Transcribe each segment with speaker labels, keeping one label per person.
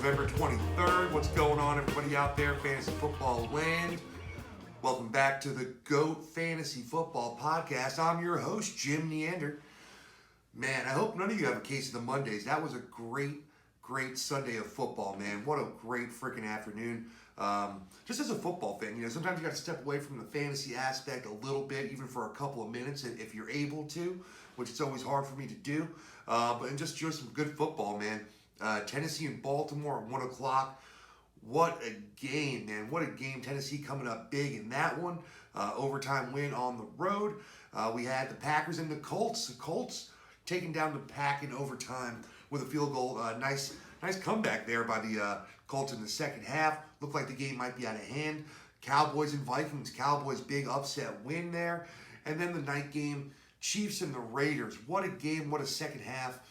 Speaker 1: November 23rd. What's going on, everybody out there, fantasy football land? Welcome back to the GOAT Fantasy Football Podcast. I'm your host, Jim Neander. Man, I hope none of you have a case of the Mondays. That was a great Sunday of football, man. What a great freaking afternoon. Just as a football fan, sometimes you got to step away from the fantasy aspect a little bit, even for a couple of minutes, if you're able to, which it's always hard for me to do. But just some good football, man. Tennessee and Baltimore at 1 o'clock. What a game, man. What a game. Tennessee coming up big in that one. Overtime win on the road. We had the Packers and the Colts. The Colts taking down the Pack in overtime with a field goal. Nice comeback there by the Colts in the second half. Looked like the game might be out of hand. Cowboys and Vikings. Cowboys big upset win there. And then the night game, Chiefs and the Raiders. What a game. What a second half.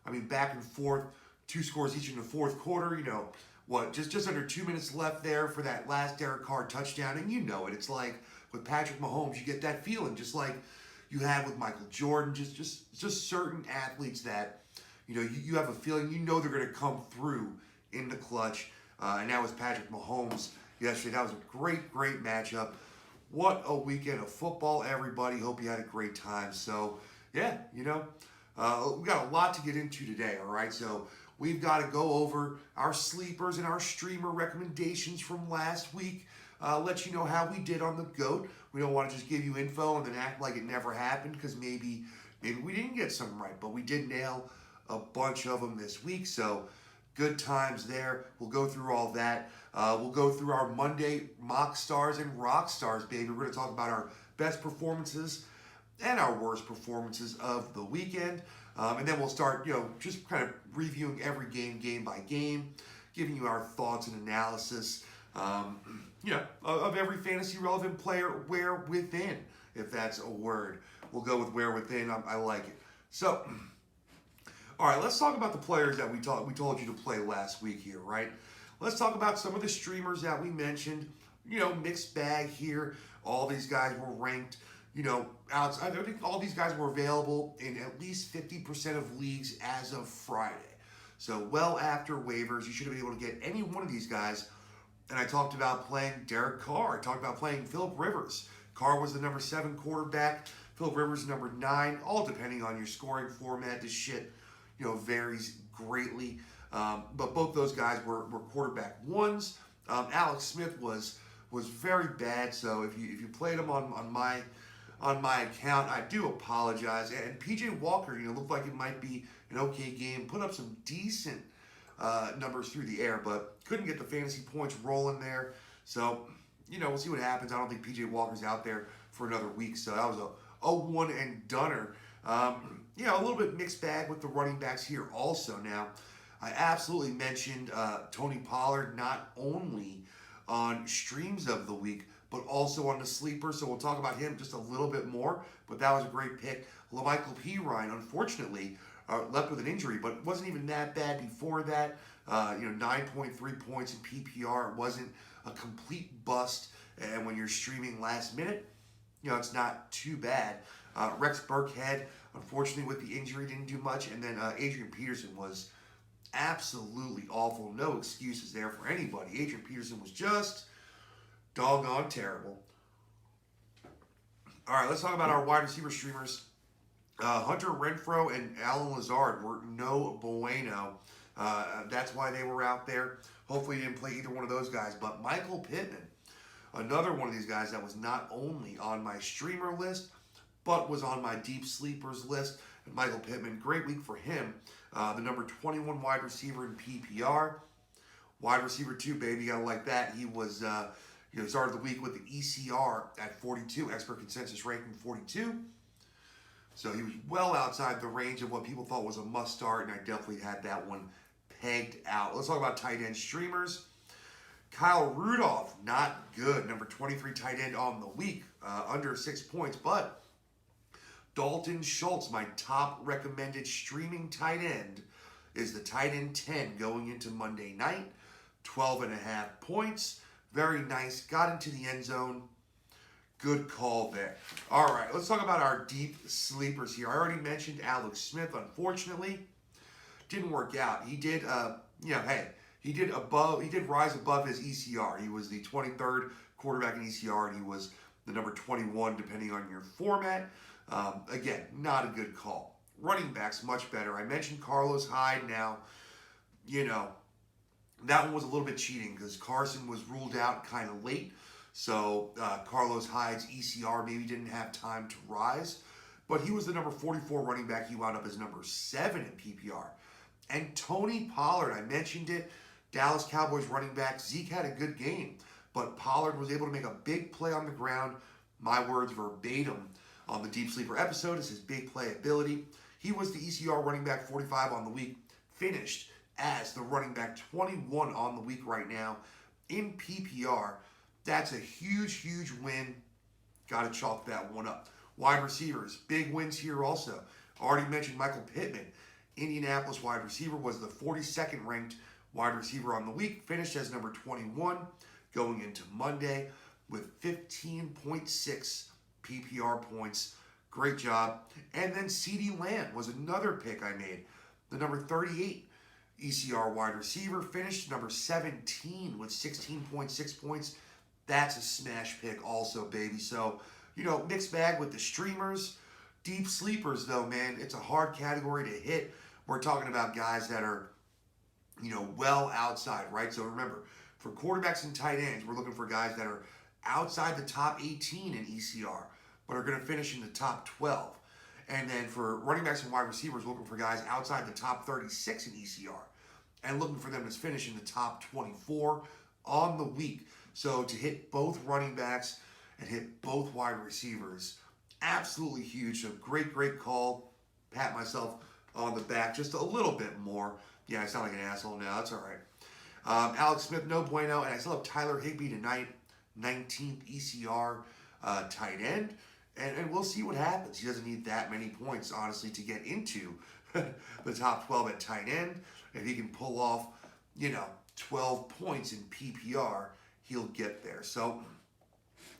Speaker 1: I mean, back and forth. 2 scores each in the fourth quarter. Just under 2 minutes left there for that last Derrick Henry touchdown. And you know it. It's like with Patrick Mahomes, you get that feeling just like you had with Michael Jordan. Just certain athletes that, you have a feeling they're going to come through in the clutch. And that was Patrick Mahomes yesterday. That was a great matchup. What a weekend of football, everybody. Hope you had a great time. So, yeah, we got a lot to get into today, all right? So, we've got to go over our sleepers and our streamer recommendations from last week. Let you know how we did on the GOAT. We don't want to just give you info and then act like it never happened because maybe we didn't get some right, but we did nail a bunch of them this week. So good times there. We'll go through all that. We'll go through our Monday mock stars and rock stars, baby. We're going to talk about our best performances and our worst performances of the weekend. And then we'll start, just kind of reviewing every game by game, giving you our thoughts and analysis, of every fantasy relevant player where within, if that's a word. We'll go with where within. I like it. So, all right, let's talk about the players that we told you to play last week here, right? Let's talk about some of the streamers that we mentioned. Mixed bag here. All these guys were ranked. I think all these guys were available in at least 50% of leagues as of Friday. So well after waivers, you should have been able to get any one of these guys. And I talked about playing Derek Carr. I talked about playing Phillip Rivers. Carr was the number 7 quarterback. Phillip Rivers number 9, all depending on your scoring format. This shit, varies greatly. But both those guys were quarterback ones. Alex Smith was very bad. So if you played him on my account, I do apologize. And PJ Walker, looked like it might be an okay game. Put up some decent numbers through the air, but couldn't get the fantasy points rolling there. So, we'll see what happens. I don't think PJ Walker's out there for another week. So that was a one and doneer. A little bit mixed bag with the running backs here also. Now, I absolutely mentioned Tony Pollard not only on streams of the week, but also on the sleeper. So we'll talk about him just a little bit more. But that was a great pick. Latavius, unfortunately, left with an injury, but wasn't even that bad before that. 9.3 points in PPR. It wasn't a complete bust. And when you're streaming last minute, it's not too bad. Rex Burkhead, unfortunately, with the injury, didn't do much. And then Adrian Peterson was absolutely awful. No excuses there for anybody. Adrian Peterson was just doggone terrible. All right, let's talk about our wide receiver streamers. Hunter Renfrow and Alan Lazard were no bueno. That's why they were out there. Hopefully you didn't play either one of those guys. But Michael Pittman, another one of these guys that was not only on my streamer list, but was on my deep sleepers list. And Michael Pittman, great week for him. The number 21 wide receiver in PPR. Wide receiver 2, baby, you gotta like that. He was... started the week with the ECR at 42, expert consensus ranking 42. So he was well outside the range of what people thought was a must start, and I definitely had that one pegged out. Let's talk about tight end streamers. Kyle Rudolph, not good. Number 23 tight end on the week, under 6 points. But Dalton Schultz, my top recommended streaming tight end, is the tight end 10 going into Monday night. 12.5 points. Very nice. Got into the end zone. Good call there. All right, let's talk about our deep sleepers here. I already mentioned Alex Smith. Unfortunately, didn't work out. He did, hey, he did rise above his ECR. He was the 23rd quarterback in ECR, and he was the number 21, depending on your format. Again, not a good call. Running backs, much better. I mentioned Carlos Hyde now. That one was a little bit cheating because Carson was ruled out kind of late. So Carlos Hyde's ECR maybe didn't have time to rise. But he was the number 44 running back. He wound up as number 7 in PPR. And Tony Pollard, I mentioned it, Dallas Cowboys running back. Zeke had a good game, but Pollard was able to make a big play on the ground. My words verbatim on the Deep Sleeper episode is his big play ability. He was the ECR running back 45 on the week, finished as the running back 21 on the week right now in PPR. That's a huge, huge win. Got to chalk that one up. Wide receivers, big wins here also. Already mentioned Michael Pittman. Indianapolis wide receiver was the 42nd ranked wide receiver on the week, finished as number 21 going into Monday with 15.6 PPR points. Great job. And then CeeDee Lamb was another pick I made. The number 38 ECR wide receiver, finished number 17 with 16.6 points. That's a smash pick also, baby. So, mixed bag with the streamers. Deep sleepers, though, man, it's a hard category to hit. We're talking about guys that are, well outside, right? So remember, for quarterbacks and tight ends, we're looking for guys that are outside the top 18 in ECR, but are going to finish in the top 12. And then for running backs and wide receivers, looking for guys outside the top 36 in ECR, and looking for them to finish in the top 24 on the week. So to hit both running backs and hit both wide receivers, absolutely huge. So great, great call. Pat myself on the back just a little bit more. Yeah, I sound like an asshole now. That's all right. Alex Smith, no bueno. And I still have Tyler Higbee tonight, 19th ECR tight end. And we'll see what happens. He doesn't need that many points, honestly, to get into the top 12 at tight end. If he can pull off, 12 points in PPR, he'll get there. So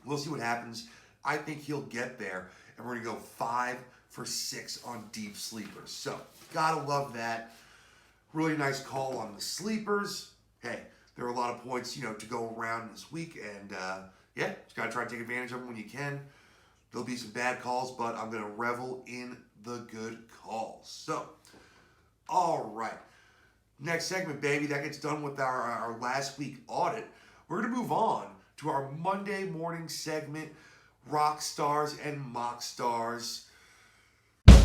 Speaker 1: we'll see what happens. I think he'll get there. And we're going to go 5 for 6 on deep sleepers. So, gotta love that. Really nice call on the sleepers. Hey, there are a lot of points, to go around this week. And, just gotta try to take advantage of them when you can. There'll be some bad calls, but I'm going to revel in the good calls. So, all right. Next segment, baby. That gets done with our last week audit. We're going to move on to our Monday morning segment, Rock Stars and Mock Stars. All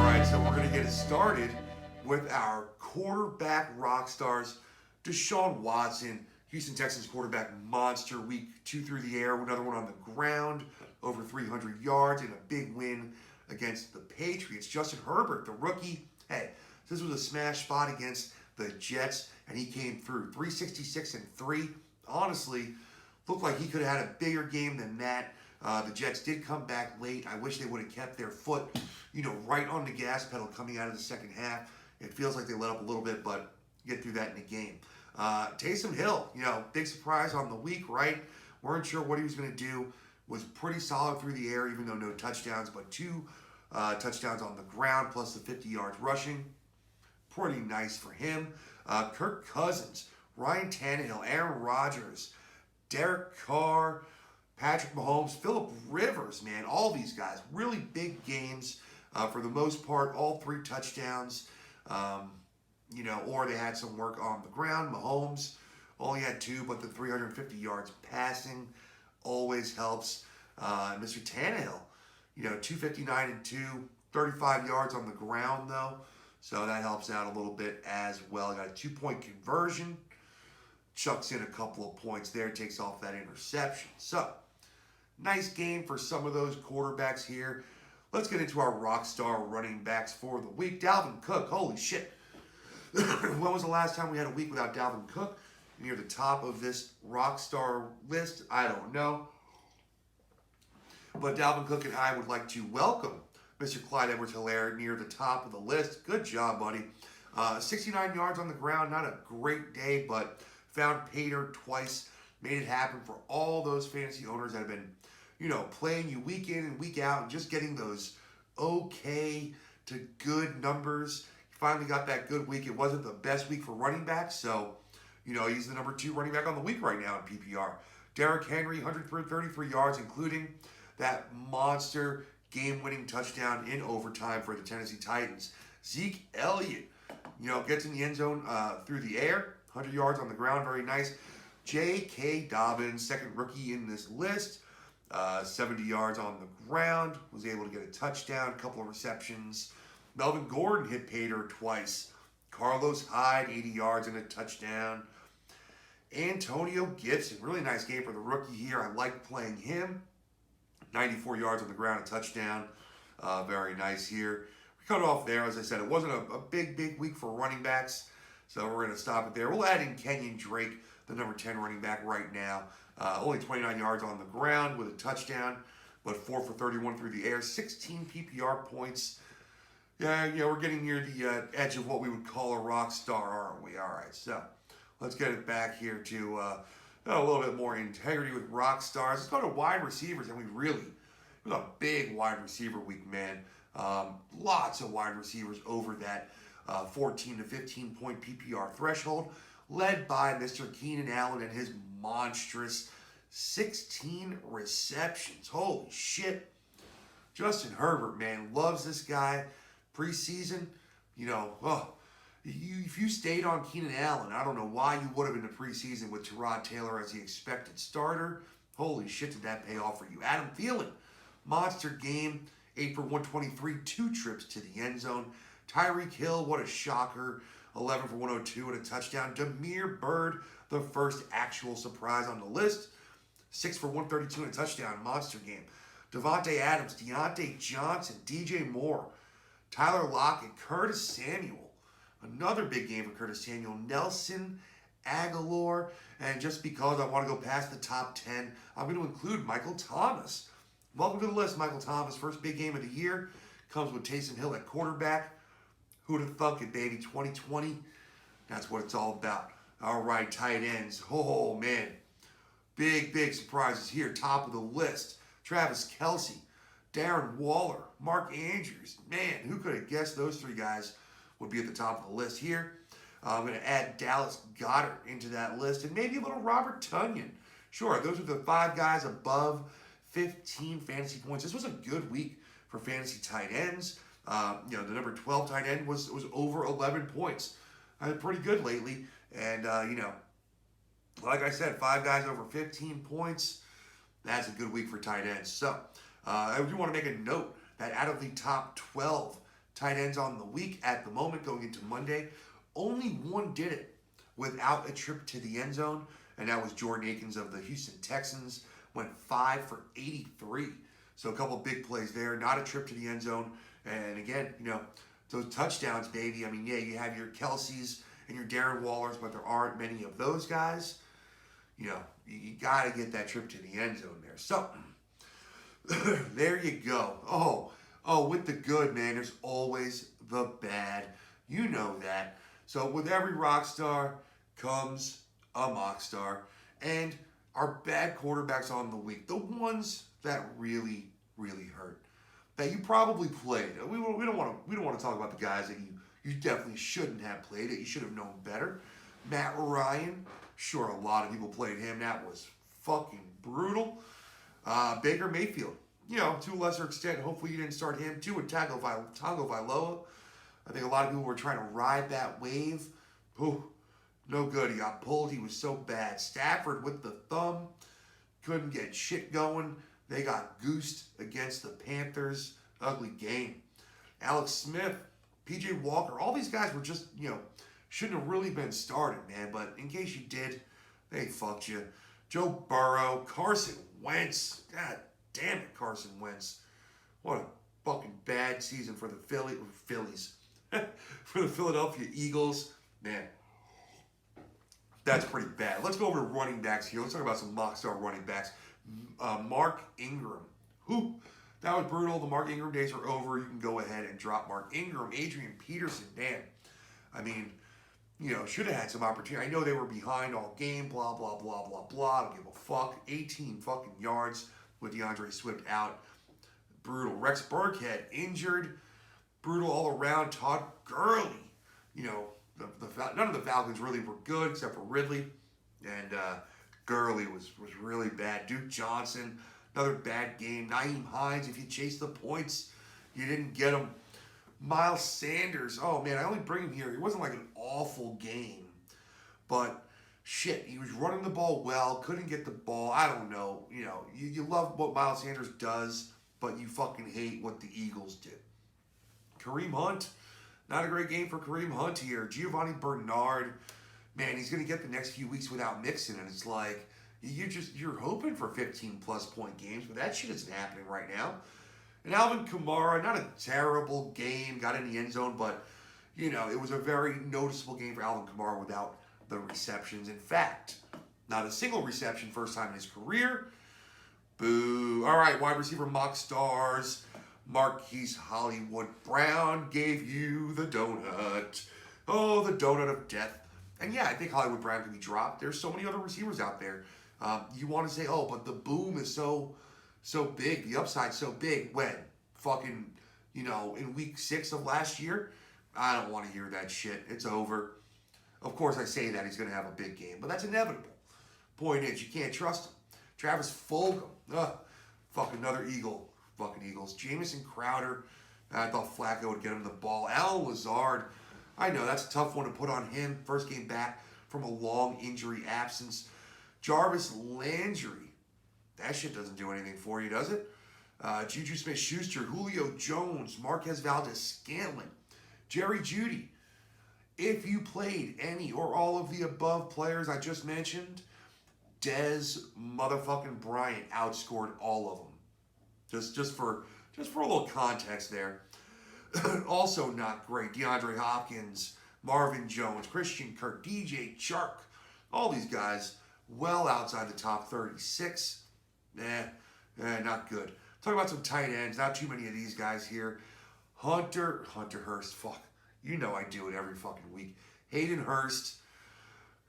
Speaker 1: right, so we're going to get it started with our quarterback rock stars. Deshaun Watson, Houston Texans quarterback monster, week 2 through the air, another one on the ground, over 300 yards, and a big win against the Patriots. Justin Herbert, the rookie, hey, this was a smash spot against the Jets, and he came through. 366-3. Honestly, looked like he could have had a bigger game than that. The Jets did come back late. I wish they would have kept their foot, right on the gas pedal coming out of the second half. It feels like they let up a little bit, but get through that in the game. Taysom Hill, big surprise on the week, right? Weren't sure what he was going to do. Was pretty solid through the air, even though no touchdowns, but 2 touchdowns on the ground, plus the 50 yards rushing. Pretty nice for him. Kirk Cousins, Ryan Tannehill, Aaron Rodgers, Derek Carr, Patrick Mahomes, Phillip Rivers, man, all these guys. Really big games. For the most part, all 3 touchdowns. Or they had some work on the ground. Mahomes only had 2, but the 350 yards passing always helps. Mr. Tannehill, 259-2, 35 yards on the ground though, so that helps out a little bit as well. Got a 2-point conversion, chucks in a couple of points there, takes off that interception. So, nice game for some of those quarterbacks here. Let's get into our rock star running backs for the week. Dalvin Cook, holy shit. When was the last time we had a week without Dalvin Cook? Near the top of this rock star list, I don't know. But Dalvin Cook and I would like to welcome Mr. Clyde Edwards-Helaire near the top of the list. Good job, buddy. 69 yards on the ground, not a great day, but found Pater twice. Made it happen for all those fantasy owners that have been, playing you week in and week out and just getting those okay to good numbers. He finally got that good week. It wasn't the best week for running backs, so, he's the number 2 running back on the week right now in PPR. Derrick Henry, 133 yards, including that monster game-winning touchdown in overtime for the Tennessee Titans. Zeke Elliott, gets in the end zone through the air, 100 yards on the ground, very nice. J.K. Dobbins, second rookie in this list, 70 yards on the ground, was able to get a touchdown, a couple of receptions. Melvin Gordon hit pay dirt twice. Carlos Hyde, 80 yards and a touchdown. Antonio Gibson, really nice game for the rookie here. I like playing him. 94 yards on the ground, a touchdown. Very nice here. We cut off there. As I said, it wasn't a big week for running backs, so we're going to stop it there. We'll add in Kenyon Drake, the number 10 running back right now. Only 29 yards on the ground with a touchdown, but 4 for 31 through the air. 16 PPR points. Yeah, we're getting near the edge of what we would call a rock star, aren't we? All right, so let's get it back here to a little bit more integrity with rock stars. Let's go to wide receivers, and it was a big wide receiver week, man. Lots of wide receivers over that 14 to 15 point PPR threshold, led by Mr. Keenan Allen and his monstrous 16 receptions. Holy shit. Justin Herbert, man, loves this guy. Preseason, if you stayed on Keenan Allen, I don't know why you would have in the preseason with Tyrod Taylor as the expected starter. Holy shit, did that pay off for you. Adam Thielen, monster game, 8 for 123, 2 trips to the end zone. Tyreek Hill, what a shocker, 11 for 102 and a touchdown. Damiere Byrd, the first actual surprise on the list, 6 for 132 and a touchdown, monster game. Devontae Adams, Deonte Johnson, DJ Moore, Tyler Lockett, Curtis Samuel. Another big game for Curtis Samuel. Nelson Aguilar. And just because I want to go past the top 10, I'm going to include Michael Thomas. Welcome to the list, Michael Thomas. First big game of the year. Comes with Taysom Hill at quarterback. Who'd have thunk it, baby? 2020. That's what it's all about. All right, tight ends. Oh, man. Big surprises here. Top of the list. Travis Kelce, Darren Waller, Mark Andrews. Man, who could have guessed those 3 guys would be at the top of the list here? I'm going to add Dallas Goedert into that list, and maybe a little Robert Tonyan. Sure, those are the 5 guys above 15 fantasy points. This was a good week for fantasy tight ends. The number 12 tight end was over 11 points. Pretty good lately, and like I said, 5 guys over 15 points. That's a good week for tight ends. So, I do want to make a note that out of the top 12 tight ends on the week at the moment going into Monday, only one did it without a trip to the end zone, and that was Jordan Akins of the Houston Texans. Went 5 for 83. So a couple of big plays there, not a trip to the end zone. And again, those touchdowns, baby. I mean, yeah, you have your Kelce's and your Darren Wallers, but there aren't many of those guys. You got to get that trip to the end zone there. So, there you go. Oh, with the good, man, there's always the bad. You know that. So, with every rock star comes a mock star. And our bad quarterbacks on the week, the ones that really, really hurt, that you probably played. We don't want to talk about the guys that you definitely shouldn't have played, that you should have known better. Matt Ryan, sure, a lot of people played him. That was fucking brutal. Baker Mayfield, to a lesser extent. Hopefully you didn't start him too. With Tago Vailoa, I think a lot of people were trying to ride that wave. Ooh, no good. He got pulled. He was so bad. Stafford with the thumb. Couldn't get shit going. They got goosed against the Panthers. Ugly game. Alex Smith, P.J. Walker, all these guys were just, shouldn't have really been started, man. But in case you did, they fucked you. Joe Burrow, Carson Wentz. God damn it, Carson Wentz. What a fucking bad season for the Phillies. For the Philadelphia Eagles. Man, that's pretty bad. Let's go over to running backs here. Let's talk about some mock star running backs. Mark Ingram. That was brutal. The Mark Ingram days are over. You can go ahead and drop Mark Ingram. Adrian Peterson, man. I mean, should have had some opportunity. I know they were behind all game, blah, blah, blah, blah, blah. I don't give a fuck. 18 fucking yards with DeAndre Swift out. brutal. Rex Burkhead injured, brutal all around. Todd Gurley, you know, none of the Falcons really were good except for Ridley, and Gurley was really bad. Duke Johnson, another bad game. Nyheim Hines, if you chase the points, you didn't get him. Miles Sanders, oh man, I only bring him here. It wasn't like an awful game, but shit, he was running the ball well, couldn't get the ball. I don't know. You know, you love what Miles Sanders does, but you fucking hate what the Eagles did. Kareem Hunt, not a great game for Kareem Hunt here. Giovanni Bernard, man, he's going to get the next few weeks without Mixon, and it's like, you're hoping for 15-plus point games, but that shit isn't happening right now. And Alvin Kamara, not a terrible game, got in the end zone, but, you know, it was a very noticeable game for Alvin Kamara without the receptions. In fact, not a single reception, first time in his career. Boo. All right, wide receiver mock stars. Marquise Hollywood Brown gave you the donut. Oh, the donut of death. And yeah, I think Hollywood Brown can be dropped. There's so many other receivers out there. You want to say, oh, but the boom is so big, the upside's so big. When? Fucking, you know, in week 6 of last year? I don't want to hear that shit. It's over. Of course, I say that he's going to have a big game, but that's inevitable. Point is, you can't trust him. Travis Fulgham. Fucking another Eagle. Fucking Eagles. Jamison Crowder. I thought Flacco would get him the ball. Alan Lazard. I know, that's a tough one to put on him. First game back from a long injury absence. Jarvis Landry. That shit doesn't do anything for you, does it? Juju Smith-Schuster, Julio Jones, Marquez Valdez-Scantling, Jerry Jeudy. If you played any or all of the above players I just mentioned, Dez motherfucking Bryant outscored all of them. Just for a little context there. Also not great. DeAndre Hopkins, Marvin Jones, Christian Kirk, DJ Chark, all these guys well outside the top 36. Not good. Talk about some tight ends. Not too many of these guys here. Hunter Hurst. Fuck. You know I do it every fucking week. Hayden Hurst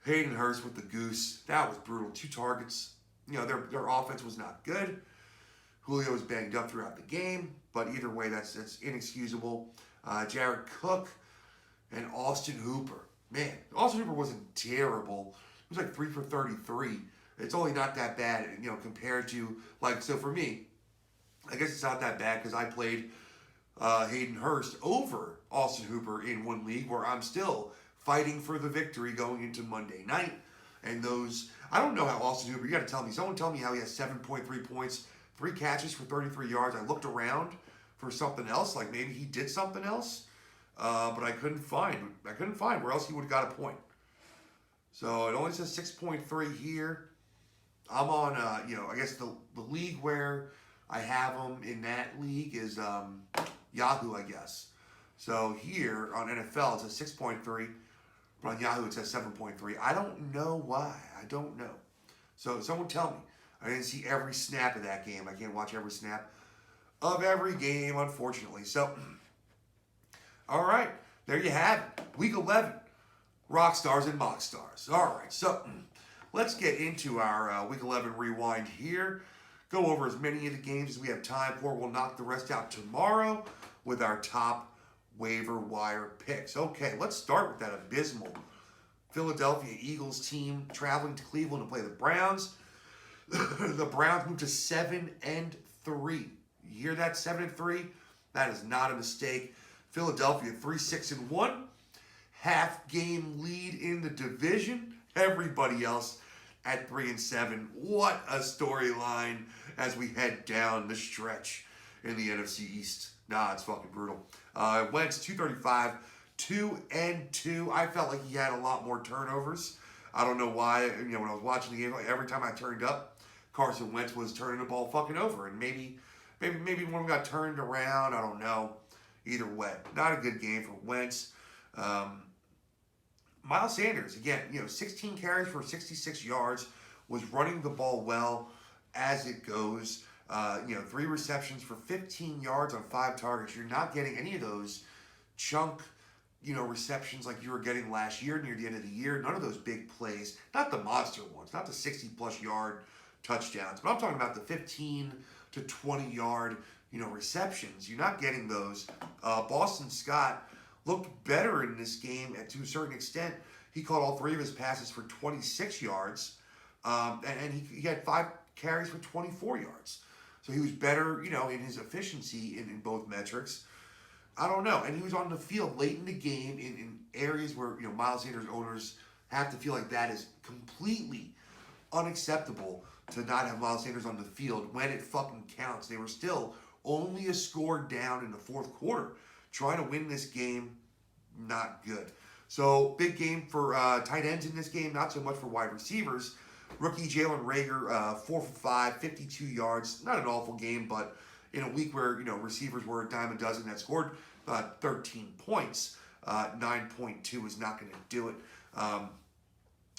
Speaker 1: with the goose. That was brutal. 2 targets. You know, their offense was not good. Julio was banged up throughout the game, but either way, that's inexcusable. Jared Cook and Austin Hooper. Man, Austin Hooper wasn't terrible. He was like 3 for 33. It's only not that bad, you know, compared to, like, so for me, I guess it's not that bad because I played Hayden Hurst over Austin Hooper in one league where I'm still fighting for the victory going into Monday night. And those, I don't know how Austin Hooper, you got to tell me, someone tell me how he has 7.3 points, 3 catches for 33 yards. I looked around for something else, like maybe he did something else, but I couldn't find where else he would have got a point. So it only says 6.3 here. I'm on, you know, I guess the league where I have them in that league is Yahoo, I guess. So here on NFL it says 6.3, but on Yahoo it says 7.3. I don't know why. I don't know. So someone tell me. I didn't see every snap of that game. I can't watch every snap of every game, unfortunately. So, all right, there you have it. Week 11, rock stars and mock stars. All right, so let's get into our Week 11 rewind here. Go over as many of the games as we have time for. We'll knock the rest out tomorrow with our top waiver wire picks. Okay, let's start with that abysmal Philadelphia Eagles team traveling to Cleveland to play the Browns. The Browns moved to 7-3. You hear that? 7-3? That is not a mistake. Philadelphia 3-6-1. Half game lead in the division. Everybody else at 3-7. What a storyline as we head down the stretch in the NFC East. Nah, it's fucking brutal. Wentz 235, 2-2. I felt like he had a lot more turnovers. I don't know why. You know, when I was watching the game, like every time I turned up, Carson Wentz was turning the ball fucking over, and maybe one of them got turned around. I don't know. Either way, not a good game for Wentz. Miles Sanders, again, you know, 16 carries for 66 yards, was running the ball well as it goes. 3 receptions for 15 yards on 5 targets. You're not getting any of those chunk, receptions like you were getting last year near the end of the year. None of those big plays. Not the monster ones. Not the 60-plus yard touchdowns. But I'm talking about the 15 to 20 yard, receptions. You're not getting those. Boston Scott looked better in this game to a certain extent. He caught all 3 of his passes for 26 yards, and he had 5 carries for 24 yards. So he was better, in his efficiency in both metrics. I don't know. And he was on the field late in the game in areas where, Miles Sanders owners have to feel like that is completely unacceptable to not have Miles Sanders on the field when it fucking counts. They were still only a score down in the fourth quarter. Trying to win this game, not good. So, big game for tight ends in this game, not so much for wide receivers. Rookie Jalen Reagor, 4 for 5, 52 yards. Not an awful game, but in a week where, receivers were a dime a dozen that scored 13 points, 9.2 is not going to do it.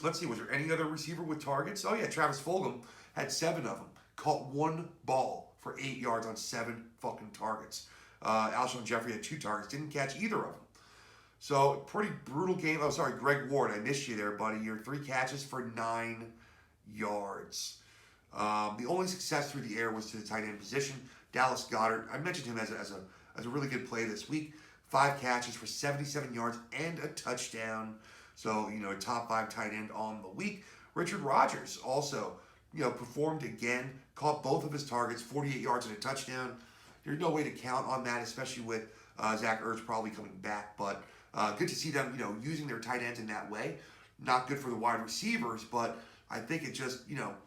Speaker 1: Let's see, was there any other receiver with targets? Oh, yeah, Travis Fulgham had 7 of them. Caught 1 ball for 8 yards on 7 fucking targets. Alshon Jeffrey had 2 targets, didn't catch either of them. So, pretty brutal game. Oh, sorry, Greg Ward, I missed you there, buddy. Your 3 catches for 9 yards. The only success through the air was to the tight end position. Dallas Goedert, I mentioned him as a really good play this week. 5 catches for 77 yards and a touchdown. So, a top 5 tight end on the week. Richard Rodgers also, performed again. Caught both of his targets, 48 yards and a touchdown. There's no way to count on that, especially with Zach Ertz probably coming back. But good to see them, using their tight ends in that way. Not good for the wide receivers, but I think it just,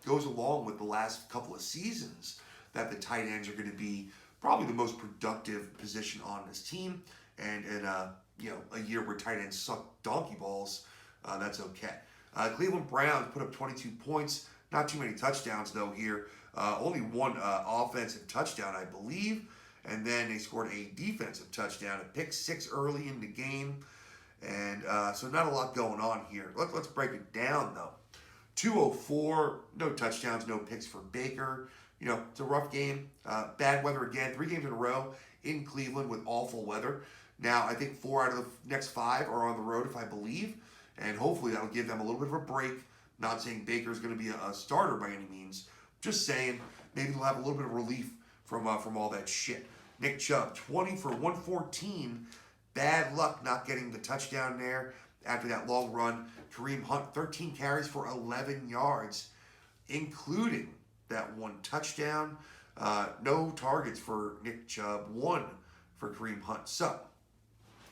Speaker 1: goes along with the last couple of seasons that the tight ends are going to be probably the most productive position on this team. And in a year where tight ends suck donkey balls, that's okay. Cleveland Browns put up 22 points. Not too many touchdowns, though, here. Only 1 offensive touchdown, I believe. And then they scored a defensive touchdown, a pick 6 early in the game. And so not a lot going on here. Let's break it down, though. 204, no touchdowns, no picks for Baker. It's a rough game. Bad weather again. 3 games in a row in Cleveland with awful weather. Now, I think 4 out of the next 5 are on the road, if I believe. And hopefully that'll give them a little bit of a break. Not saying Baker's going to be a starter by any means. Just saying maybe they'll have a little bit of relief from all that shit. Nick Chubb, 20 for 114. Bad luck not getting the touchdown there after that long run. Kareem Hunt, 13 carries for 11 yards, including that 1 touchdown. No targets for Nick Chubb, 1 for Kareem Hunt. So,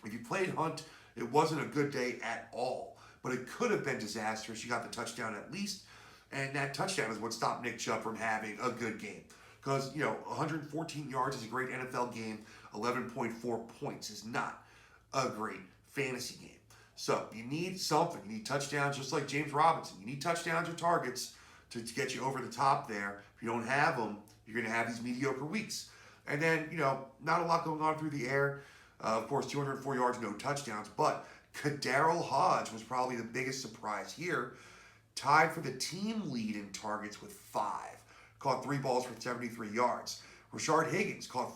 Speaker 1: if you played Hunt, it wasn't a good day at all. But it could have been disastrous. You got the touchdown at least. And that touchdown is what stopped Nick Chubb from having a good game. Because, 114 yards is a great NFL game. 11.4 points is not a great fantasy game. So, you need something. You need touchdowns, just like James Robinson. You need touchdowns or targets to get you over the top there. If you don't have them, you're going to have these mediocre weeks. And then, not a lot going on through the air. Of course, 204 yards, no touchdowns. But Kadarrell Hodge was probably the biggest surprise here. Tied for the team lead in targets with 5. Caught 3 balls for 73 yards. Rashard Higgins caught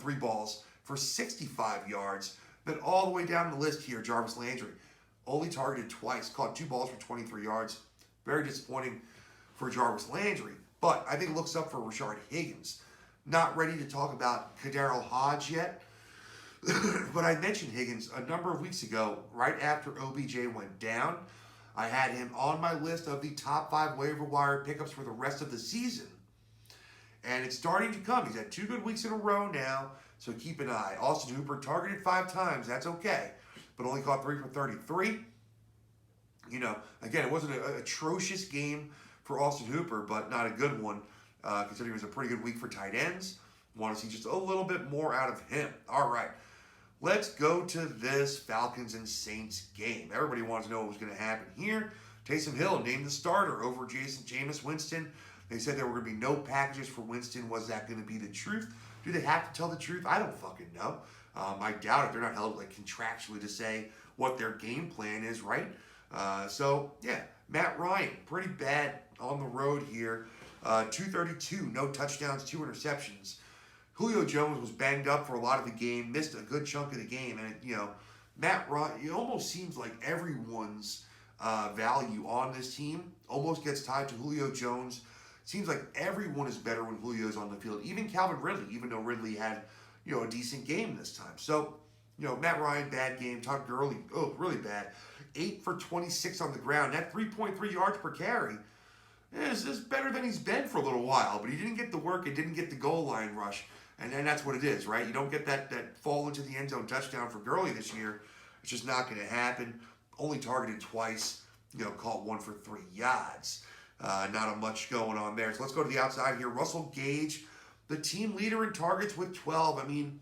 Speaker 1: 3 balls for 65 yards. Then all the way down the list here, Jarvis Landry only targeted twice. Caught 2 balls for 23 yards. Very disappointing for Jarvis Landry. But I think it looks up for Rashard Higgins. Not ready to talk about Kadarrell Hodge yet. But I mentioned Higgins a number of weeks ago, right after OBJ went down. I had him on my list of the top 5 waiver wire pickups for the rest of the season. And it's starting to come. He's had 2 good weeks in a row now, so keep an eye. Austin Hooper targeted 5 times. That's okay. But only caught 3 for 33. Again, it wasn't an atrocious game for Austin Hooper, but not a good one, considering it was a pretty good week for tight ends. Want to see just a little bit more out of him. All right. Let's go to this Falcons and Saints game. Everybody wants to know what was going to happen here. Taysom Hill named the starter over Jameis Winston. They said there were going to be no packages for Winston. Was that going to be the truth? Do they have to tell the truth? I don't fucking know. I doubt it. They're not held contractually to say what their game plan is, right? Matt Ryan, pretty bad on the road here. 232, no touchdowns, 2 interceptions. Julio Jones was banged up for a lot of the game, missed a good chunk of the game. And, Matt Ryan, it almost seems like everyone's value on this team almost gets tied to Julio Jones seems like everyone is better when Julio's on the field. Even Calvin Ridley, even though Ridley had, a decent game this time. So, Matt Ryan, bad game. Todd Gurley, really bad. 8 for 26 on the ground. That 3.3 yards per carry is better than he's been for a little while. But he didn't get the work. He didn't get the goal line rush. And that's what it is, right? You don't get that fall into the end zone touchdown for Gurley this year. It's just not going to happen. Only targeted twice. Caught 1 for 3 yards. Not much going on there. So let's go to the outside here. Russell Gage, the team leader in targets with 12. I mean,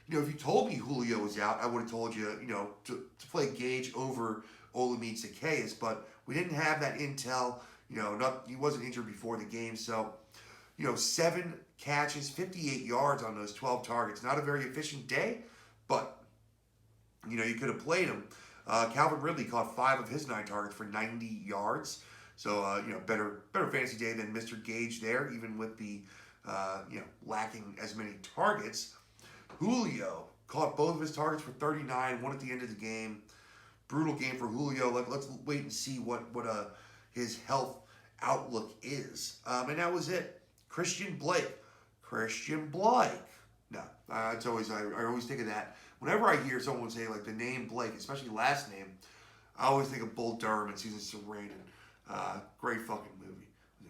Speaker 1: if you told me Julio was out, I would have told you, to play Gage over Olamide Zaccheaus, but we didn't have that intel. He wasn't injured before the game, so 7 catches, 58 yards on those 12 targets. Not a very efficient day, but you could have played him. Calvin Ridley caught 5 of his 9 targets for 90 yards. So better fantasy day than Mr. Gage there, even with the lacking as many targets. Julio caught both of his targets for 39, one at the end of the game. Brutal game for Julio. Let's wait and see what his health outlook is. And that was it. Christian Blake. No, it's always I always think of that. Whenever I hear someone say like the name Blake, especially last name, I always think of Bull Durham and Susan Sarandon. Great fucking movie.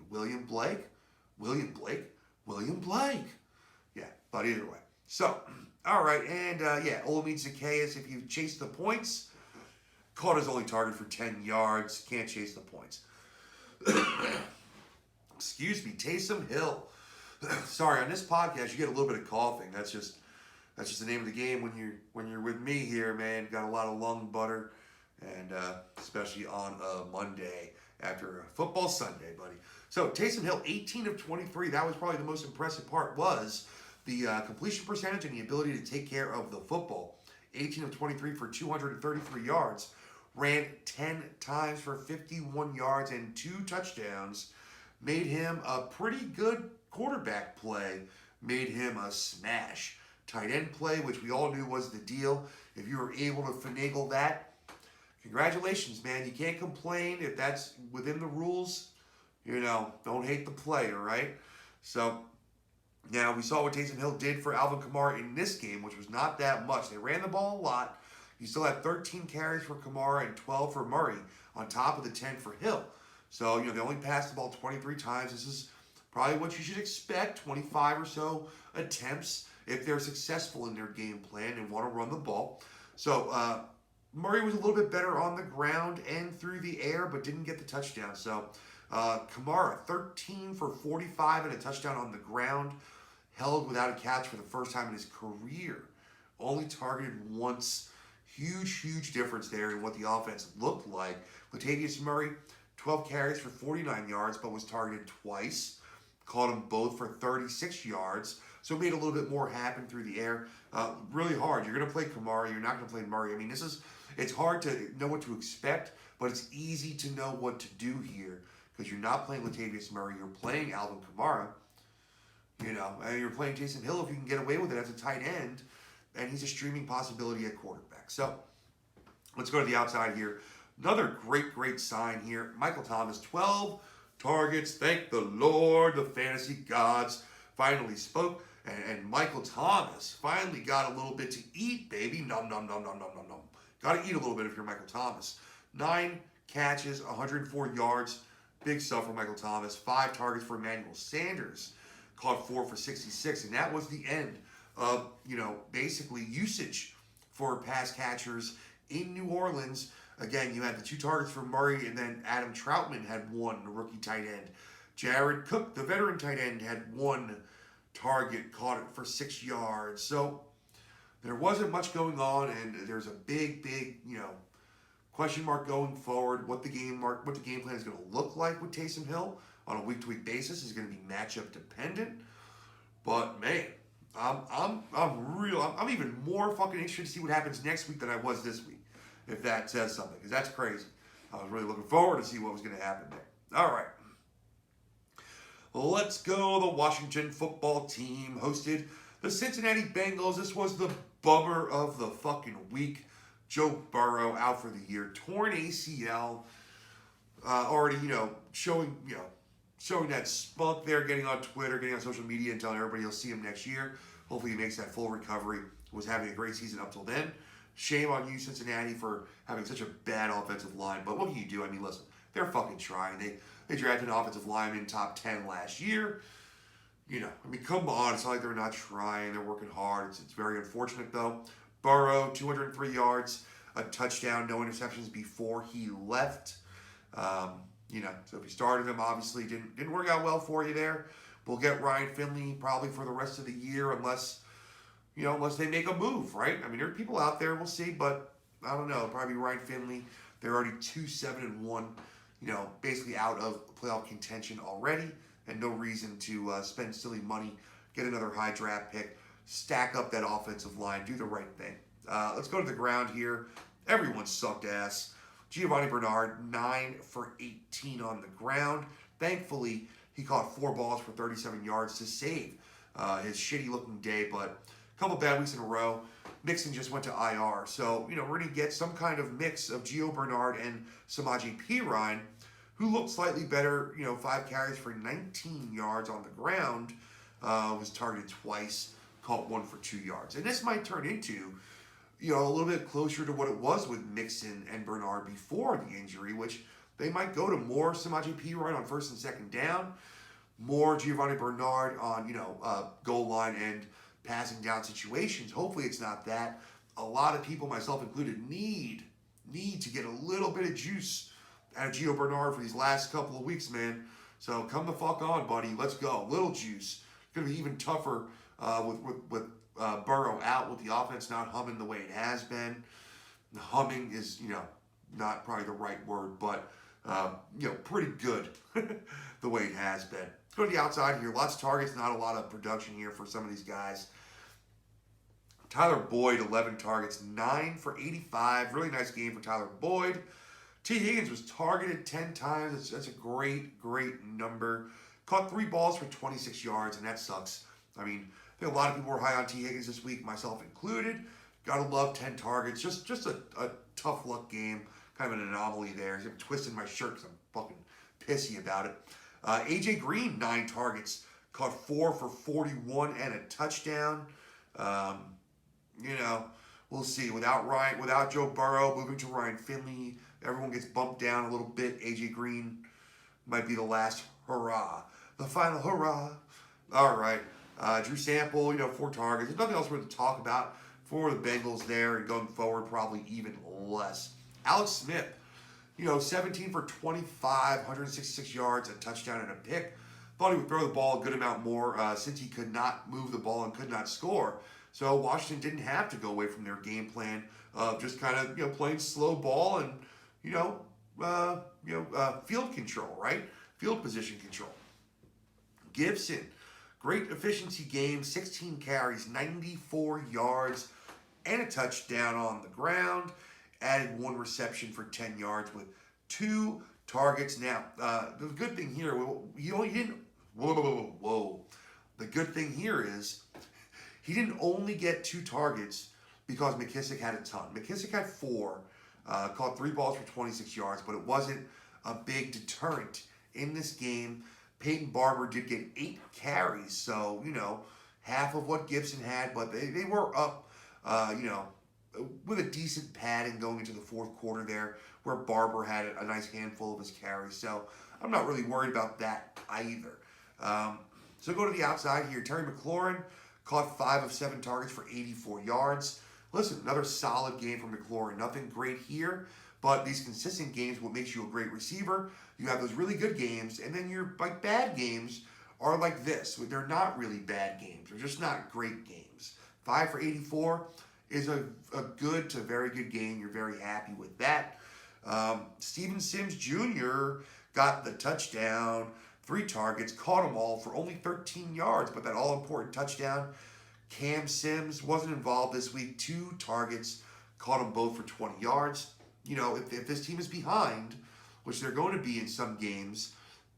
Speaker 1: William Blake. Yeah, but either way. So, all right, and Olamide Zaccheaus, if you chase the points, caught his only target for 10 yards. Can't chase the points. Excuse me, Taysom Hill. Sorry, on this podcast you get a little bit of coughing. That's just the name of the game when you're with me here, man. Got a lot of lung butter, and especially on a Monday after a football Sunday, buddy. So Taysom Hill, 18 of 23. That was probably the most impressive part was the completion percentage and the ability to take care of the football. 18 of 23 for 233 yards. Ran 10 times for 51 yards and 2 touchdowns. Made him a pretty good quarterback play. Made him a smash. Tight end play, which we all knew was the deal. If you were able to finagle that, congratulations, man. You can't complain if that's within the rules. Don't hate the player, right? So, now we saw what Taysom Hill did for Alvin Kamara in this game, which was not that much. They ran the ball a lot. You still had 13 carries for Kamara and 12 for Murray on top of the 10 for Hill. So, they only passed the ball 23 times. This is probably what you should expect, 25 or so attempts if they're successful in their game plan and want to run the ball. So, Murray was a little bit better on the ground and through the air, but didn't get the touchdown. So, Kamara, 13 for 45 and a touchdown on the ground. Held without a catch for the first time in his career. Only targeted once. Huge difference there in what the offense looked like. Latavius Murray, 12 carries for 49 yards, but was targeted twice. Caught them both for 36 yards. So made a little bit more happen through the air. Really hard. You're going to play Kamara. You're not going to play Murray. I mean, it's hard to know what to expect, but it's easy to know what to do here because you're not playing Latavius Murray. You're playing Alvin Kamara. And you're playing Taysom Hill if you can get away with it as a tight end, and he's a streaming possibility at quarterback. So let's go to the outside here. Another great sign here. Michael Thomas, 12 targets. Thank the Lord, the fantasy gods finally spoke, and Michael Thomas finally got a little bit to eat, baby. Nom. Got to eat a little bit if you're Michael Thomas. 9 catches, 104 yards. Big stuff for Michael Thomas. 5 targets for Emmanuel Sanders. Caught 4 for 66, and that was the end of, basically usage for pass catchers in New Orleans. Again, you had the 2 targets for Murray, and then Adam Troutman had 1, the rookie tight end. Jared Cook, the veteran tight end, had 1 target, caught it for 6 yards. So there wasn't much going on, and there's a big, question mark going forward. What the game plan is going to look like with Taysom Hill on a week-to-week basis is going to be matchup dependent. But man, I'm even more fucking interested to see what happens next week than I was this week, if that says something, because that's crazy. I was really looking forward to see what was going to happen there. All right. Let's go. The Washington football team hosted the Cincinnati Bengals. This was the bummer of the fucking week. Joe Burrow out for the year. Torn ACL. Already, showing, showing that spunk there, getting on Twitter, getting on social media, and telling everybody he'll see him next year. Hopefully he makes that full recovery. Was having a great season up till then. Shame on you, Cincinnati, for having such a bad offensive line. But what can you do? I mean, listen, they're fucking trying. They drafted an offensive lineman top 10 last year. You know, I mean, come on. It's not like they're not trying. They're working hard. It's very unfortunate, though. Burrow, 203 yards, a touchdown, no interceptions before he left. You know, so if you started him, obviously didn't work out well for you there. We'll get Ryan Finley probably for the rest of the year unless they make a move, right? I mean, there are people out there, we'll see, but I don't know. Probably Ryan Finley. They're already 2-7-1, you know, basically out of playoff contention already, and no reason to spend silly money, get another high draft pick, stack up that offensive line, do the right thing. Let's go to the ground here. Everyone sucked ass. Giovanni Bernard, 9 for 18 on the ground. Thankfully, he caught 4 balls for 37 yards to save his shitty-looking day, but a couple bad weeks in a row. Mixon just went to IR. So, you know, we're going to get some kind of mix of Gio Bernard and Samaje Perine, who looked slightly better, you know, 5 carries for 19 yards on the ground, was targeted twice, caught 1 for 2 yards. And this might turn into, you know, a little bit closer to what it was with Mixon and Bernard before the injury, which they might go to more Samaje Perine on first and second down, more Giovanni Bernard on, you know, goal line and passing down situations. Hopefully it's not that. A lot of people, myself included, need to get a little bit of juice out of Gio Bernard for these last couple of weeks, man. So come the fuck on, buddy. Let's go. Little juice. It's going to be even tougher with Burrow out, with the offense not humming the way it has been. Humming is, you know, not probably the right word, but, you know, pretty good the way it has been. Let's go to the outside here. Lots of targets, not a lot of production here for some of these guys. Tyler Boyd, 11 targets, 9 for 85. Really nice game for Tyler Boyd. T. Higgins was targeted 10 times. That's a great number. Caught 3 balls for 26 yards, and that sucks. I mean, I think a lot of people were high on T. Higgins this week, myself included. Gotta love 10 targets. Just a tough luck game. Kind of an anomaly there. I'm twisting my shirt because I'm fucking pissy about it. A.J. Green, 9 targets. Caught 4 for 41 and a touchdown. You know, we'll see. Without Joe Burrow, moving to Ryan Finley, everyone gets bumped down a little bit. A.J. Green might be the last hurrah. The final hurrah. All right. Drew Sample, you know, 4 targets. There's nothing else really to talk about for the Bengals there, and going forward, probably even less. Alex Smith, you know, 17 for 25, 166 yards, a touchdown and a pick. Thought he would throw the ball a good amount more since he could not move the ball and could not score. So Washington didn't have to go away from their game plan of just kind of, you know, playing slow ball and, field control, right? Field position control. Gibson, great efficiency game, 16 carries, 94 yards, and a touchdown on the ground. Added 1 reception for 10 yards with 2 targets. Now, the good thing here, he only didn't. Whoa. The good thing here is he didn't only get 2 targets because McKissick had a ton. McKissick had 4, caught 3 balls for 26 yards, but it wasn't a big deterrent in this game. Peyton Barber did get 8 carries, so, you know, half of what Gibson had, but they were up, with a decent padding going into the fourth quarter there, where Barber had a nice handful of his carries. So I'm not really worried about that either. So go to the outside here. Terry McLaurin caught 5 of 7 targets for 84 yards. Listen, another solid game from McLaurin. Nothing great here, but these consistent games, what makes you a great receiver, you have those really good games, and then your like bad games are like this. They're not really bad games. They're just not great games. 5 for 84 is a good to very good game. You're very happy with that. Steven Sims Jr. got the touchdown, 3 targets, caught them all for only 13 yards, but that all-important touchdown. Cam Sims wasn't involved this week, 2 targets, caught them both for 20 yards. You know, if this team is behind, which they're going to be in some games,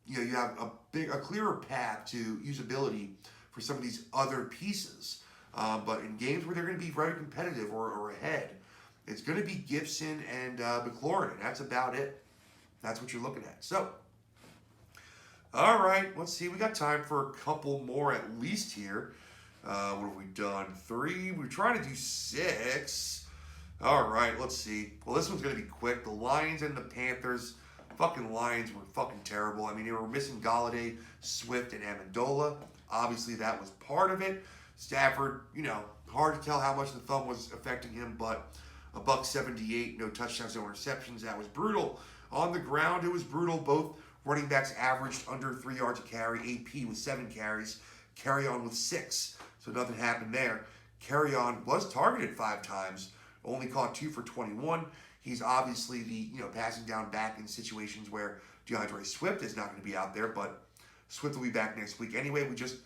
Speaker 1: you know, you have a clearer path to usability for some of these other pieces. But in games where they're going to be very competitive or ahead, it's going to be Gibson and McLaurin, and that's about it. That's what you're looking at. So, All right, let's see. We got time for a couple more at least here. What have we done? 3. We're trying to do 6. All right, let's see. Well, this one's going to be quick. The Lions and the Panthers. Fucking Lions were fucking terrible. I mean, they were missing Galladay, Swift, and Amendola. Obviously, that was part of it. Stafford, hard to tell how much the thumb was affecting him, but a $178, no touchdowns, no interceptions. That was brutal. On the ground, it was brutal. Both running backs averaged under 3 yards a carry. AP with 7 carries. Carry on with 6. So nothing happened there. Carry on was targeted 5 times. Only caught 2 for 21. He's obviously the passing down back in situations where DeAndre Swift is not going to be out there, but Swift will be back next week anyway. We just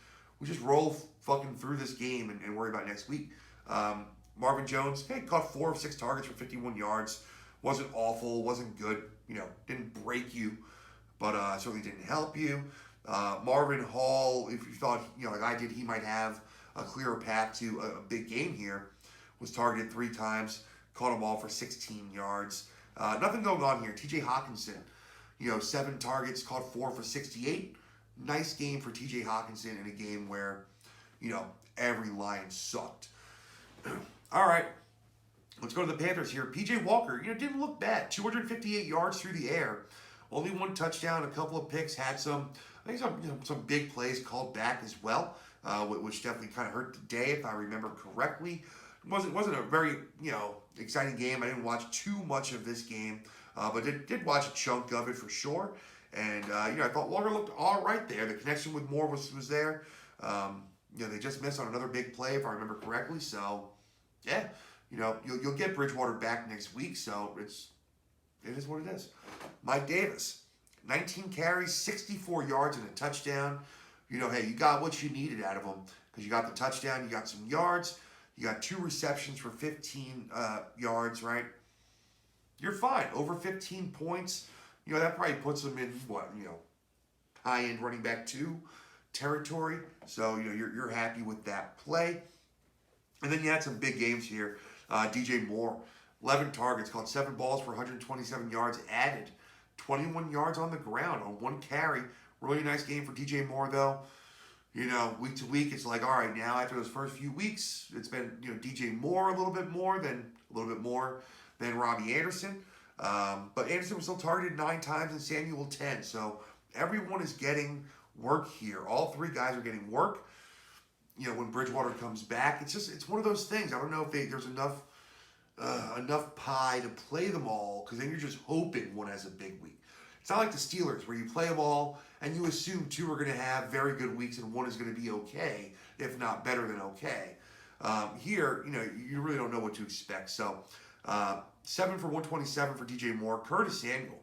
Speaker 1: roll fucking through this game and worry about next week. Marvin Jones, caught 4 of 6 targets for 51 yards. Wasn't awful, wasn't good. Didn't break you, but certainly didn't help you. Marvin Hall, if you thought like I did, he might have a clearer path to a big game here, was targeted 3 times. Caught them all for 16 yards. Nothing going on here. TJ Hawkinson, 7 targets, caught 4 for 68. Nice game for TJ Hawkinson in a game where, every Lion sucked. All right, let's go to the Panthers here. PJ Walker, didn't look bad. 258 yards through the air. Only 1 touchdown, a couple of picks, had some big plays called back as well, which definitely kind of hurt the day if I remember correctly. Wasn't a very exciting game. I didn't watch too much of this game, but did watch a chunk of it for sure. And I thought Walker looked all right there. The connection with Moore was there. They just missed on another big play if I remember correctly. So yeah, you'll get Bridgewater back next week. So it is what it is. Mike Davis, 19 carries, 64 yards and a touchdown. Hey, you got what you needed out of him because you got the touchdown, you got some yards. You got 2 receptions for 15 yards, right? You're fine. Over 15 points, that probably puts them in high-end running back 2 territory. So, you're happy with that play. And then you had some big games here. DJ Moore, 11 targets, caught 7 balls for 127 yards, added 21 yards on the ground on 1 carry. Really nice game for DJ Moore, though. Week to week, it's like, all right, now after those first few weeks, it's been, DJ Moore a little bit more than Robbie Anderson. But Anderson was still targeted 9 times and Samuel 10. So everyone is getting work here. All 3 guys are getting work. When Bridgewater comes back, it's one of those things. I don't know if there's enough pie to play them all, because then you're just hoping one has a big week. It's not like the Steelers where you play them all and you assume 2 are going to have very good weeks and 1 is going to be okay, if not better than okay. Here, you really don't know what to expect. So 7 for 127 for DJ Moore. Curtis Samuel,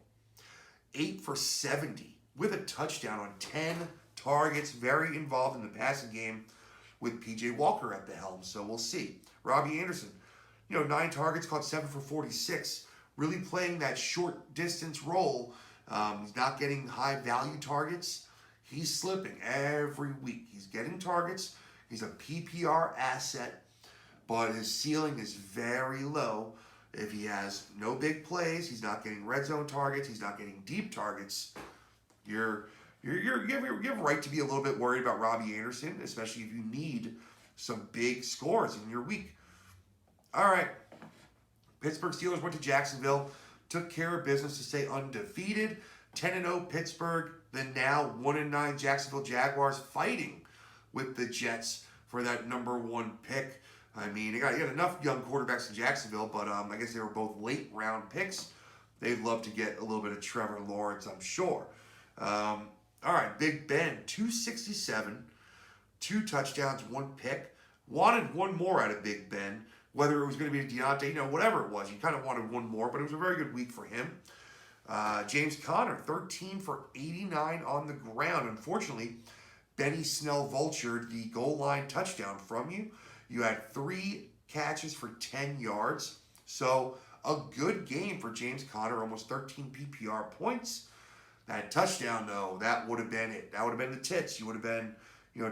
Speaker 1: 8 for 70 with a touchdown on 10 targets. Very involved in the passing game with PJ Walker at the helm. So we'll see. Robbie Anderson, 9 targets, caught 7 for 46. Really playing that short distance role. He's not getting high value targets. He's slipping every week. He's getting targets. He's a PPR asset, but his ceiling is very low. If he has no big plays, he's not getting red zone targets. He's not getting deep targets. You have a right to be a little bit worried about Robbie Anderson, especially if you need some big scores in your week. All right. Pittsburgh Steelers went to Jacksonville, took care of business to stay undefeated. 10-0 Pittsburgh, the now 1-9 Jacksonville Jaguars fighting with the Jets for that number 1 pick. I mean, you got enough young quarterbacks in Jacksonville, but I guess they were both late round picks. They'd love to get a little bit of Trevor Lawrence, I'm sure. All right, Big Ben, 267, 2 touchdowns, 1 pick. Wanted 1 more out of Big Ben. Whether it was going to be Deontay, whatever it was. You kind of wanted 1 more, but it was a very good week for him. James Conner, 13 for 89 on the ground. Unfortunately, Benny Snell vultured the goal line touchdown from you. You had 3 catches for 10 yards. So a good game for James Conner, almost 13 PPR points. That touchdown, though, that would have been it. That would have been the tits. You would have been,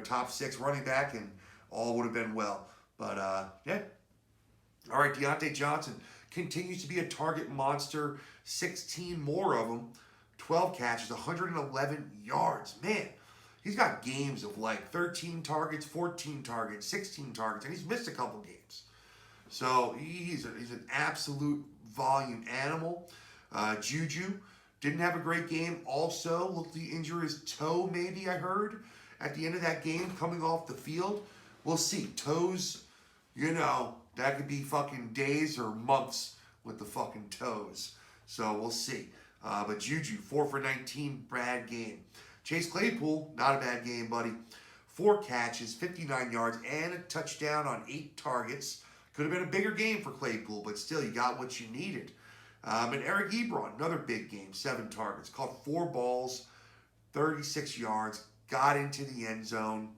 Speaker 1: top 6 running back, and all would have been well. But, yeah. All right, Deonte Johnson continues to be a target monster. 16 more of them. 12 catches, 111 yards. Man, he's got games of like 13 targets, 14 targets, 16 targets, and he's missed a couple games. So he's an absolute volume animal. Juju didn't have a great game. Also, looked to injure his toe, maybe, I heard, at the end of that game, coming off the field. We'll see. Toes, that could be fucking days or months with the fucking toes. So we'll see. But Juju, 4 for 19, bad game. Chase Claypool, not a bad game, buddy. 4 catches, 59 yards, and a touchdown on 8 targets. Could have been a bigger game for Claypool, but still, you got what you needed. And Eric Ebron, another big game, 7 targets. Caught 4 balls, 36 yards, got into the end zone.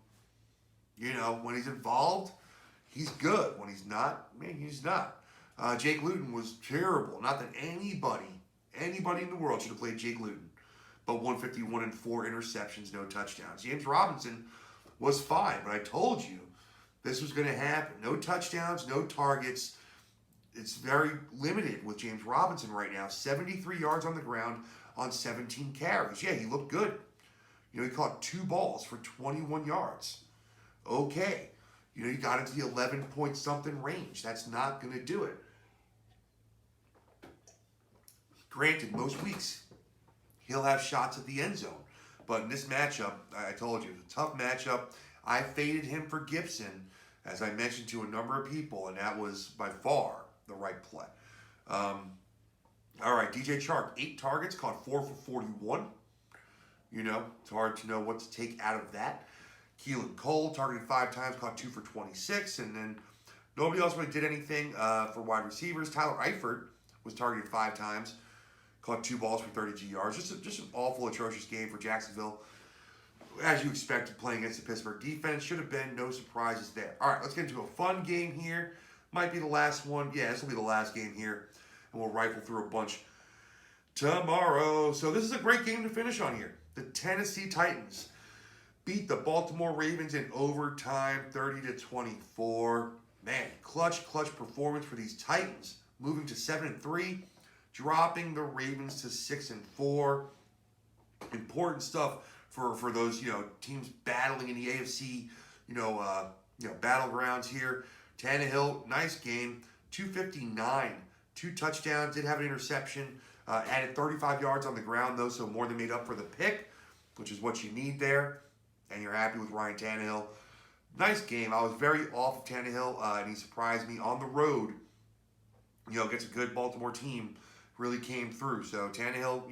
Speaker 1: When he's involved, he's good. When he's not, he's not. Jake Luton was terrible. Not that anybody in the world should have played Jake Luton. But 151 and 4 interceptions, no touchdowns. James Robinson was fine, but I told you this was going to happen. No touchdowns, no targets. It's very limited with James Robinson right now. 73 yards on the ground on 17 carries. Yeah, he looked good. He caught 2 balls for 21 yards. Okay. He got into the 11-point-something range. That's not going to do it. Granted, most weeks, he'll have shots at the end zone. But in this matchup, I told you, it's a tough matchup. I faded him for Gibson, as I mentioned to a number of people, and that was by far the right play. All right, DJ Chark, 8 targets, caught 4 for 41. It's hard to know what to take out of that. Keelan Cole targeted 5 times, caught 2 for 26, and then nobody else really did anything for wide receivers. Tyler Eifert was targeted 5 times, caught 2 balls for 32 yards. Just an awful, atrocious game for Jacksonville. As you expected, playing against the Pittsburgh defense. Should have been no surprises there. All right, let's get into a fun game here. Might be the last one. Yeah, this will be the last game here. And we'll rifle through a bunch tomorrow. So this is a great game to finish on here. The Tennessee Titans beat the Baltimore Ravens in overtime, 30-24. Man, clutch performance for these Titans. Moving to 7-3, dropping the Ravens to 6-4. Important stuff for those teams battling in the AFC battlegrounds here. Tannehill, nice game, 259, 2 touchdowns, did have an interception, added 35 yards on the ground though, so more than made up for the pick, which is what you need there, and you're happy with Ryan Tannehill. Nice game. I was very off of Tannehill, and he surprised me on the road. Against a good Baltimore team, really came through. So Tannehill,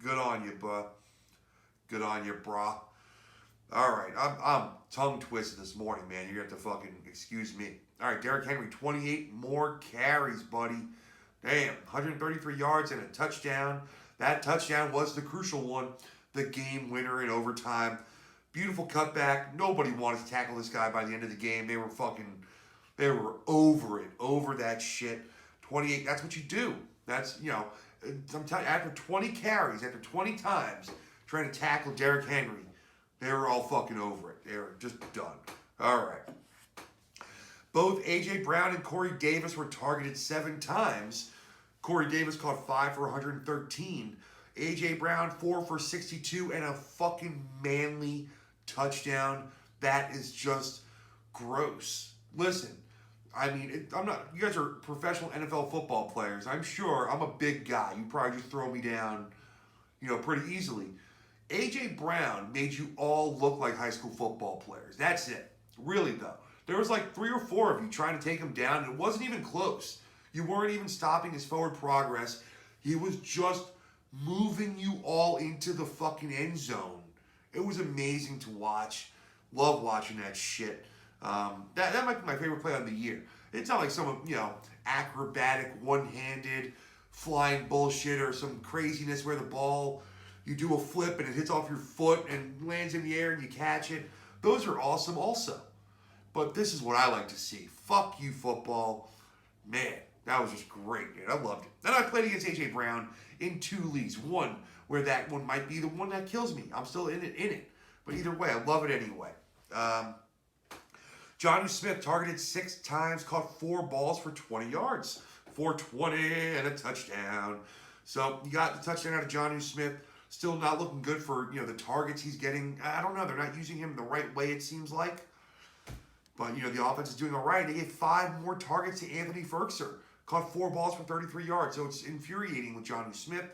Speaker 1: good on you, good on you, brah. All right, I'm tongue twisted this morning, man. You're gonna have to fucking excuse me. All right, Derrick Henry, 28 more carries, buddy. Damn, 133 yards and a touchdown. That touchdown was the crucial one, the game winner in overtime. Beautiful cutback. Nobody wanted to tackle this guy by the end of the game. They were over that shit. 28, that's what you do. That's, I'm telling you, after 20 carries, after 20 times trying to tackle Derrick Henry, they were all fucking over it. They were just done. All right. Both A.J. Brown and Corey Davis were targeted 7 times. Corey Davis caught 5 for 113. A.J. Brown, 4 for 62, and a fucking manly touchdown. That is just gross. Listen, you guys are professional NFL football players. I'm sure I'm a big guy. You probably just throw me down, pretty easily. A.J. Brown made you all look like high school football players. That's it. Really, though. There was like 3 or 4 of you trying to take him down, and it wasn't even close. You weren't even stopping his forward progress. He was just moving you all into the fucking end zone. It was amazing to watch. Love watching that shit. That might be my favorite play of the year. It's not like some, acrobatic, one-handed, flying bullshit or some craziness where the ball, you do a flip and it hits off your foot and lands in the air and you catch it. Those are awesome also. But this is what I like to see. Fuck you, football. Man, that was just great, dude. I loved it. Then I played against A.J. Brown in 2 leagues. One where that one might be the one that kills me. I'm still in it. But either way, I love it anyway. Jonnu Smith targeted 6 times, caught 4 balls for 20 yards. 420 and a touchdown. So you got the touchdown out of Jonnu Smith. Still not looking good for, the targets he's getting. I don't know. They're not using him the right way, it seems like. But, the offense is doing all right. They gave 5 more targets to Anthony Ferguson. Caught 4 balls for 33 yards. So it's infuriating with Jonnu Smith.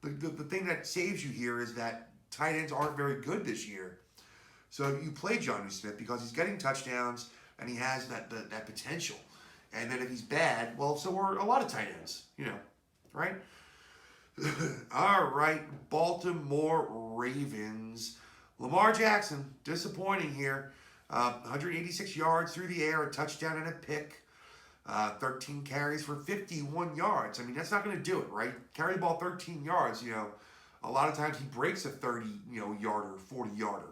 Speaker 1: The thing that saves you here is that tight ends aren't very good this year. So you play Jonnu Smith because he's getting touchdowns and he has that potential. And then if he's bad, well, so are a lot of tight ends, right? All right, Baltimore Ravens. Lamar Jackson, disappointing here. 186 yards through the air, a touchdown and a pick. 13 carries for 51 yards. I mean, that's not going to do it, right? Carry the ball 13 yards, a lot of times he breaks a 30, yarder, 40-yarder.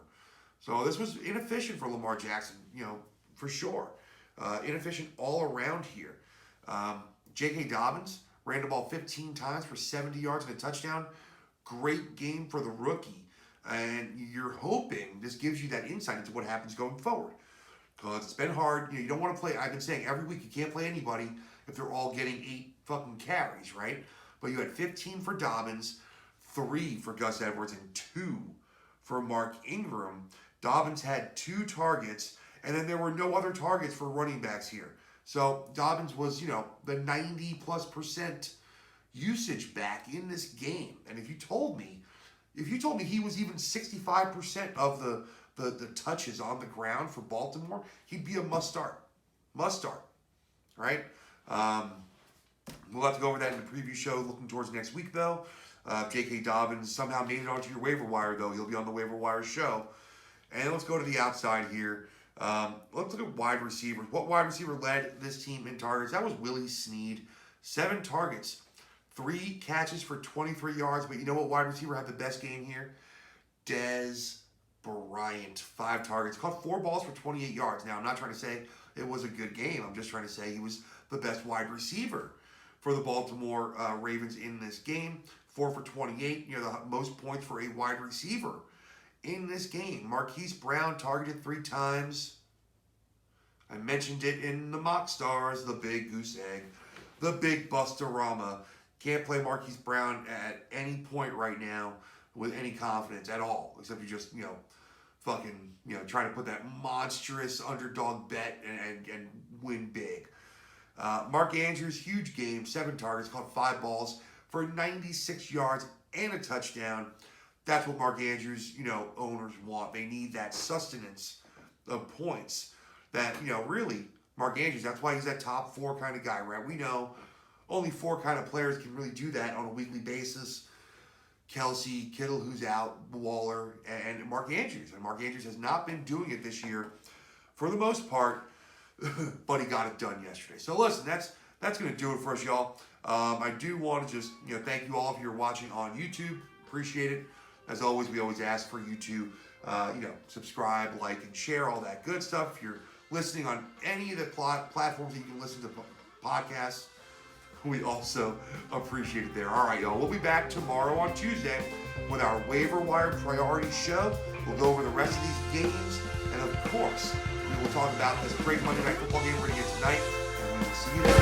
Speaker 1: So this was inefficient for Lamar Jackson, for sure. Inefficient all around here. J.K. Dobbins ran the ball 15 times for 70 yards and a touchdown. Great game for the rookie. And you're hoping this gives you that insight into what happens going forward. Because it's been hard. You don't want to play. I've been saying every week you can't play anybody if they're all getting 8 fucking carries, right? But you had 15 for Dobbins, 3 for Gus Edwards, and 2 for Mark Ingram. Dobbins had 2 targets, and then there were no other targets for running backs here. So Dobbins was, the 90+% usage back in this game. And if you told me he was even 65% of the touches on the ground for Baltimore, he'd be a must start. Must start. Right? We'll have to go over that in the preview show looking towards next week, though. J.K. Dobbins somehow made it onto your waiver wire, though. He'll be on the waiver wire show. And let's go to the outside here. Let's look at wide receivers. What wide receiver led this team in targets? That was Willie Snead. 7 targets. 3 catches for 23 yards. But you know what wide receiver had the best game here? Dez Bryant. 5 targets. Caught 4 balls for 28 yards. Now, I'm not trying to say it was a good game. I'm just trying to say he was the best wide receiver for the Baltimore Ravens in this game. 4 for 28. The most points for a wide receiver in this game. Marquis Brown targeted 3 times. I mentioned it in the mock stars, the big goose egg, the big Bustorama. Can't play Marquis Brown at any point right now with any confidence at all, except you just, fucking, trying to put that monstrous underdog bet and win big. Mark Andrews, huge game, 7 targets, caught 5 balls for 96 yards and a touchdown. That's what Mark Andrews, owners want. They need that sustenance of points that, really, Mark Andrews, that's why he's that top 4 kind of guy, right? We know only 4 kind of players can really do that on a weekly basis. Kelsey, Kittle, who's out, Waller, and Mark Andrews. And Mark Andrews has not been doing it this year for the most part, but he got it done yesterday. So listen, that's going to do it for us, y'all. I do want to just, thank you all if you're watching on YouTube. Appreciate it. As always, we always ask for you to, subscribe, like, and share, all that good stuff. If you're listening on any of the platforms that you can listen to podcasts, we also appreciate it there. All right, y'all. We'll be back tomorrow on Tuesday with our waiver wire priority show. We'll go over the rest of these games. And, of course, we will talk about this great Monday Night Football game we're going to get tonight. And we will see you then.